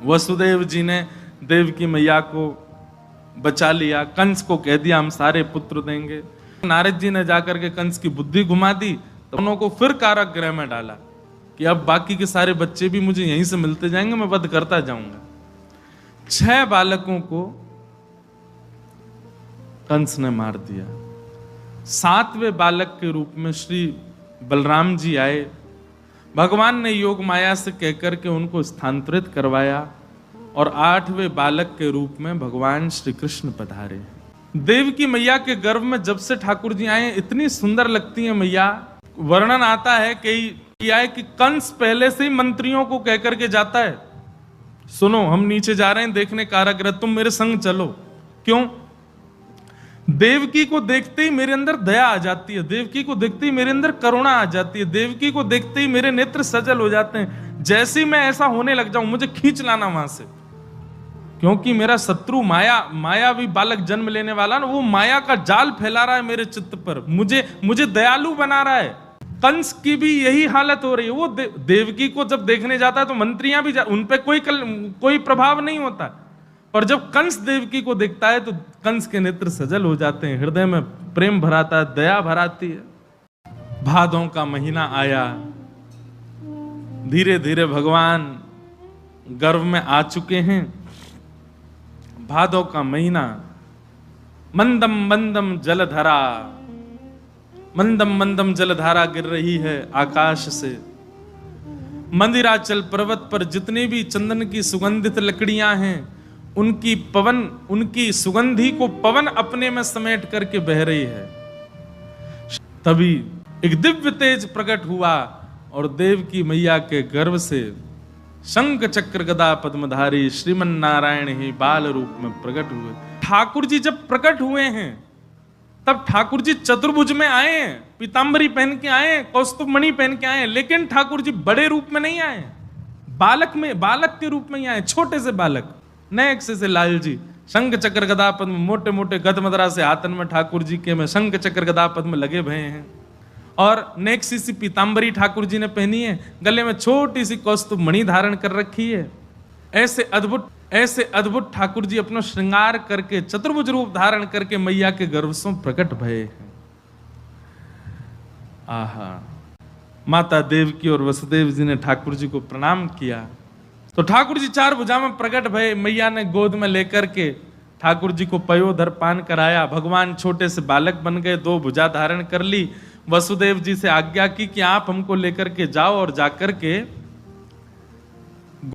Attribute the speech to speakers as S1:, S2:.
S1: वसुदेव जी ने देवकी मैया को बचा लिया, कंस को कह दिया हम सारे पुत्र देंगे। नारद जी ने जाकर के कंस की बुद्धि घुमा दी, तो दोनों को फिर कारागृह में डाला कि अब बाकी के सारे बच्चे भी मुझे यहीं से मिलते जाएंगे, मैं वध करता जाऊंगा। 6 बालकों को कंस ने मार दिया। 7वें बालक के रूप में श्री बलराम जी आए। भगवान ने योग माया से कहकर के उनको स्थानांतरित करवाया और 8वें बालक के रूप में भगवान श्री कृष्ण पधारे। देवकी मैया के गर्भ में जब से ठाकुर जी आए इतनी सुंदर लगती है मैया। वर्णन आता है कि कंस पहले से ही मंत्रियों को कहकर के जाता है, सुनो हम नीचे जा रहे हैं देखने कारागृह, तुम मेरे संग चलो। क्यों? देवकी को देखते ही मेरे अंदर दया आ जाती है, देवकी को देखते ही मेरे अंदर करुणा आ जाती है, देवकी को देखते ही मेरे नेत्र सजल हो जाते हैं। जैसे ही मैं ऐसा होने लग जाऊं मुझे खींच लाना वहां से, क्योंकि मेरा शत्रु मायावी बालक जन्म लेने वाला ना, वो माया का जाल फैला रहा है मेरे चित्त पर, मुझे दयालु बना रहा है। कंस की भी यही हालत हो रही है। वो देवकी को जब देखने जाता है तो मंत्रियां भी उन पे कोई प्रभाव नहीं होता, और जब कंस देवकी को देखता है तो कंस के नेत्र सजल हो जाते हैं, हृदय में प्रेम भराता है, दया भराती है। भादों का महीना आया, धीरे धीरे भगवान गर्भ में आ चुके हैं। भादों का महीना, मंदम मंदम जलधारा, मंदम मंदम जलधारा गिर रही है आकाश से। मंदिराचल पर्वत पर जितनी भी चंदन की सुगंधित लकड़ियां हैं, उनकी सुगंधी को पवन अपने में समेट करके बह रही है। तभी एक दिव्य तेज प्रकट हुआ और देवकी मैया के गर्भ से शंख चक्र गदा पद्मधारी श्रीमन नारायण ही बाल रूप में प्रकट हुए। ठाकुर जी जब प्रकट हुए हैं तब ठाकुर जी चतुर्भुज में आए, पीतांबरी पहन के आए, कौस्तुभ मणि पहन के आए, लेकिन ठाकुर जी बड़े रूप में नहीं आए, बालक के रूप में ही आए, छोटे से बालक। नेक से लाल जी शंख चक्र गदा पद्म, मोटे मोटे गदमदरा से हाथन में ठाकुर जी के में शंख चक्र गदा पद्म लगे भये हैं, और नेक सी पीतांबरी ठाकुर जी ने पहनी है, गले में छोटी सी कौस्तुभ मणि धारण कर रखी है। ऐसे अद्भुत ठाकुर जी अपना श्रृंगार करके चतुर्भुज रूप धारण करके मैया के गर्भ से प्रकट भये हैं। आहा, माता देवकी और वसुदेव जी ने ठाकुर जी को प्रणाम किया तो ठाकुर जी 4 भुजा में प्रकट भये। मैया ने गोद में लेकर के ठाकुर जी को पयोधर पान कराया। भगवान छोटे से बालक बन गए, 2 भुजा धारण कर ली। वसुदेव जी से आज्ञा की कि आप हमको लेकर के जाओ और जाकर के